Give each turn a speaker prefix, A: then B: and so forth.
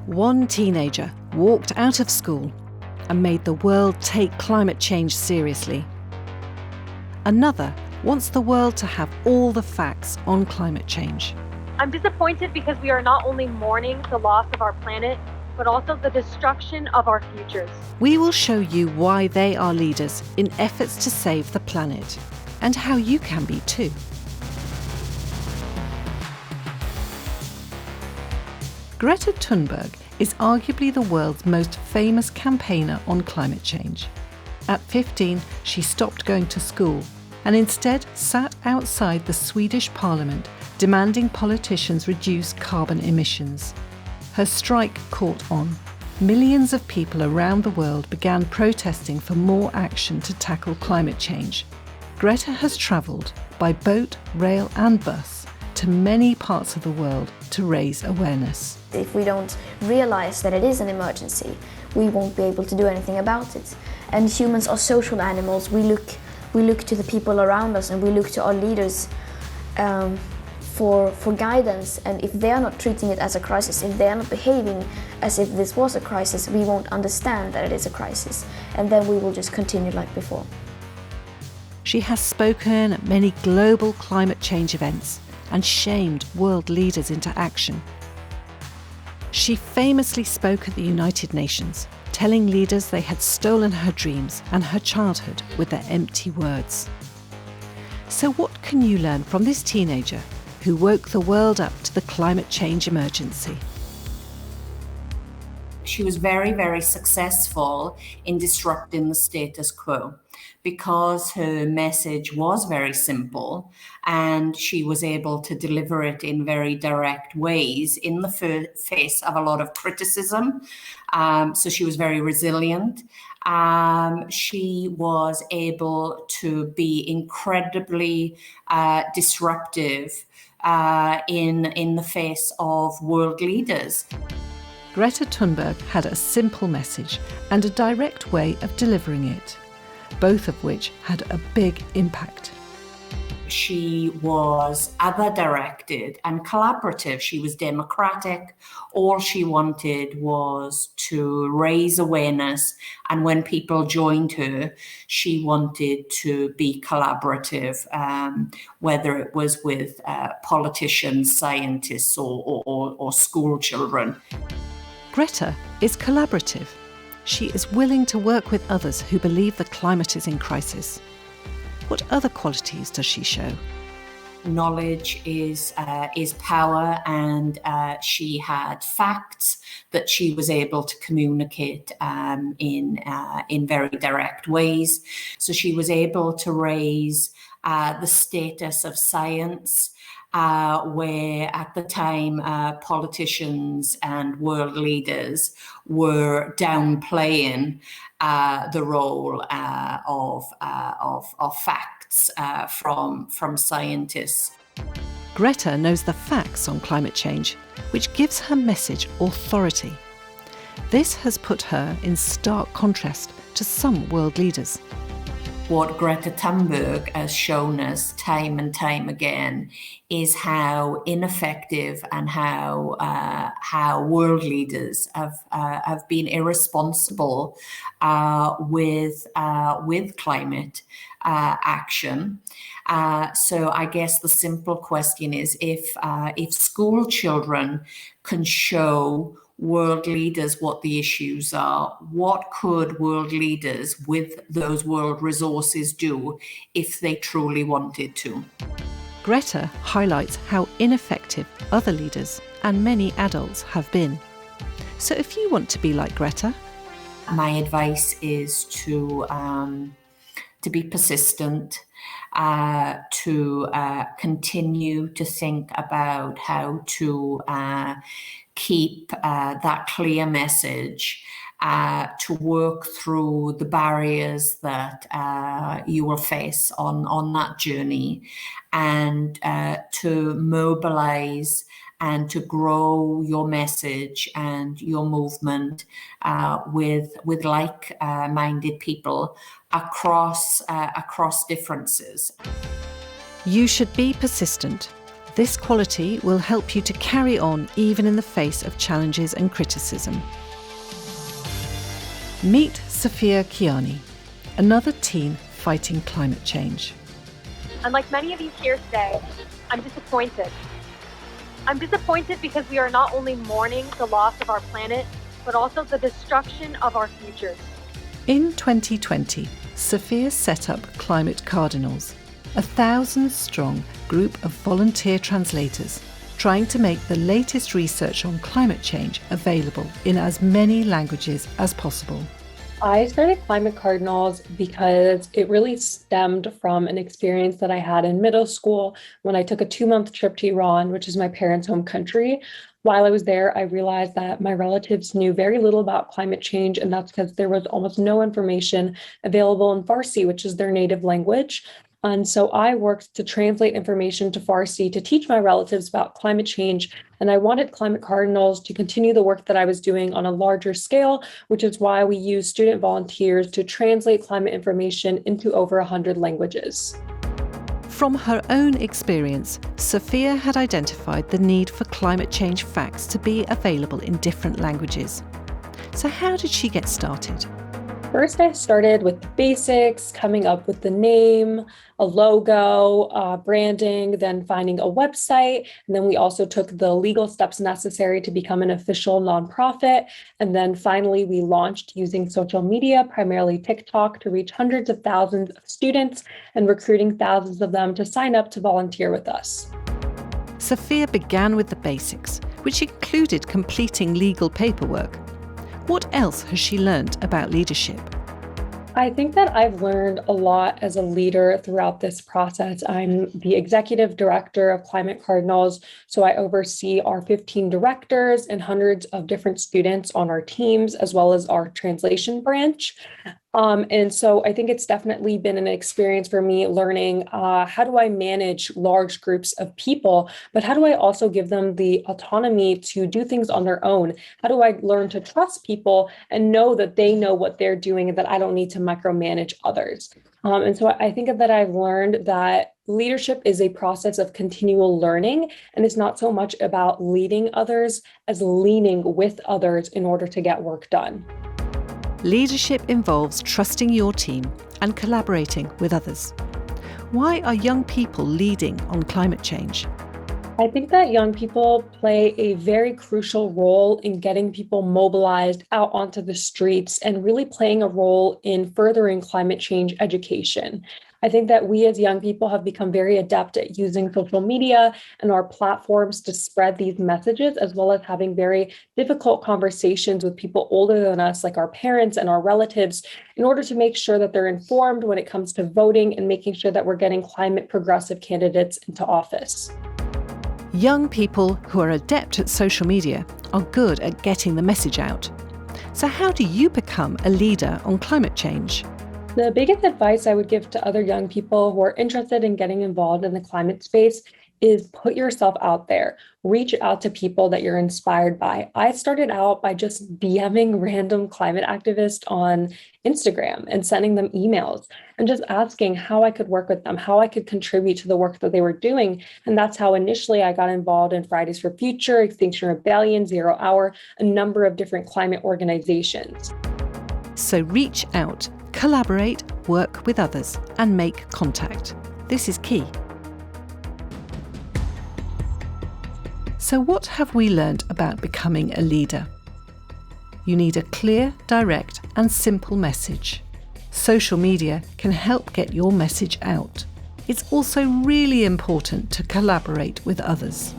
A: One teenager walked out of school and made the world take climate change seriously. Another wants the world to have all the facts on climate change.
B: I'm disappointed because we are not only mourning the loss of our planet, but also the destruction of our futures.
A: We will show you why they are leaders in efforts to save the planet, and how you can be too. Greta Thunberg is arguably the world's most famous campaigner on climate change. At 15, she stopped going to school and instead sat outside the Swedish parliament demanding politicians reduce carbon emissions. Her strike caught on. Millions of people around the world began protesting for more action to tackle climate change. Greta has travelled by boat, rail and bus to many parts of the world to raise awareness.
C: If we don't realize that it is an emergency, we won't be able to do anything about it. And humans are social animals. We look to the people around us and we look to our leaders for guidance. And if they are not treating it as a crisis, if they are not behaving as if this was a crisis, we won't understand that it is a crisis. And then we will just continue like before.
A: She has spoken at many global climate change events and shamed world leaders into action. She famously spoke at the United Nations, telling leaders they had stolen her dreams and her childhood with their empty words. So what can you learn from this teenager who woke the world up to the climate change emergency?
D: She was very, very successful in disrupting the status quo because her message was very simple and she was able to deliver it in very direct ways in the face of a lot of criticism. So she was very resilient. She was able to be incredibly disruptive in the face of world leaders.
A: Greta Thunberg had a simple message and a direct way of delivering it, both of which had a big impact.
D: She was other-directed and collaborative. She was democratic. All she wanted was to raise awareness. And when people joined her, she wanted to be collaborative, whether it was with politicians, scientists, or school children.
A: Greta is collaborative. She is willing to work with others who believe the climate is in crisis. What other qualities does she show?
D: Knowledge is power, and she had facts that she was able to communicate in very direct ways. So she was able to raise the status of science, where at the time politicians and world leaders were downplaying the role of facts from scientists.
A: Greta knows the facts on climate change, which gives her message authority. This has put her in stark contrast to some world leaders.
D: What Greta Thunberg has shown us time and time again is how ineffective and how world leaders have been irresponsible with climate action. So I guess the simple question is, if school children can show world leaders what the issues are, what could world leaders with those world resources do if they truly wanted to?
A: Greta highlights how ineffective other leaders and many adults have been. So if you want to be like Greta,
D: my advice is to be persistent, to continue to think about how to keep that clear message, to work through the barriers that you will face on that journey, and to mobilize and to grow your message and your movement with like-minded people across differences.
A: You should be persistent, This quality will help you to carry on even in the face of challenges and criticism. Meet Sophia Kiani, another teen fighting climate change.
B: And like many of you here today, I'm disappointed. I'm disappointed because we are not only mourning the loss of our planet, but also the destruction of our futures.
A: In 2020, Sophia set up Climate Cardinals, a 1,000-strong group of volunteer translators trying to make the latest research on climate change available in as many languages as possible.
E: I started Climate Cardinals because it really stemmed from an experience that I had in middle school when I took a 2-month trip to Iran, which is my parents' home country. While I was there, I realized that my relatives knew very little about climate change, and that's because there was almost no information available in Farsi, which is their native language. And so I worked to translate information to Farsi to teach my relatives about climate change. And I wanted Climate Cardinals to continue the work that I was doing on a larger scale, which is why we use student volunteers to translate climate information into over 100 languages.
A: From her own experience, Sophia had identified the need for climate change facts to be available in different languages. So how did she get started?
E: First, I started with the basics, coming up with the name, a logo, branding, then finding a website. And then we also took the legal steps necessary to become an official nonprofit. And then finally, we launched using social media, primarily TikTok, to reach hundreds of thousands of students and recruiting thousands of them to sign up to volunteer with us.
A: Sophia began with the basics, which included completing legal paperwork. What else has she learned about leadership?
E: I think that I've learned a lot as a leader throughout this process. I'm the executive director of Climate Cardinals, so I oversee our 15 directors and hundreds of different students on our teams, as well as our translation branch. And so I think it's definitely been an experience for me learning how do I manage large groups of people, but how do I also give them the autonomy to do things on their own? How do I learn to trust people and know that they know what they're doing and that I don't need to micromanage others? And so I think that I've learned that leadership is a process of continual learning, and it's not so much about leading others as leaning with others in order to get work done.
A: Leadership involves trusting your team and collaborating with others. Why are young people leading on climate change?
E: I think that young people play a very crucial role in getting people mobilized out onto the streets and really playing a role in furthering climate change education. I think that we as young people have become very adept at using social media and our platforms to spread these messages, as well as having very difficult conversations with people older than us, like our parents and our relatives, in order to make sure that they're informed when it comes to voting and making sure that we're getting climate progressive candidates into office.
A: Young people who are adept at social media are good at getting the message out. So how do you become a leader on climate change?
E: The biggest advice I would give to other young people who are interested in getting involved in the climate space is put yourself out there. Reach out to people that you're inspired by. I started out by just DMing random climate activists on Instagram and sending them emails and just asking how I could work with them, how I could contribute to the work that they were doing. And that's how initially I got involved in Fridays for Future, Extinction Rebellion, Zero Hour, a number of different climate organizations.
A: So reach out, collaborate, work with others, and make contact. This is key. So what have we learned about becoming a leader? You need a clear, direct, and simple message. Social media can help get your message out. It's also really important to collaborate with others.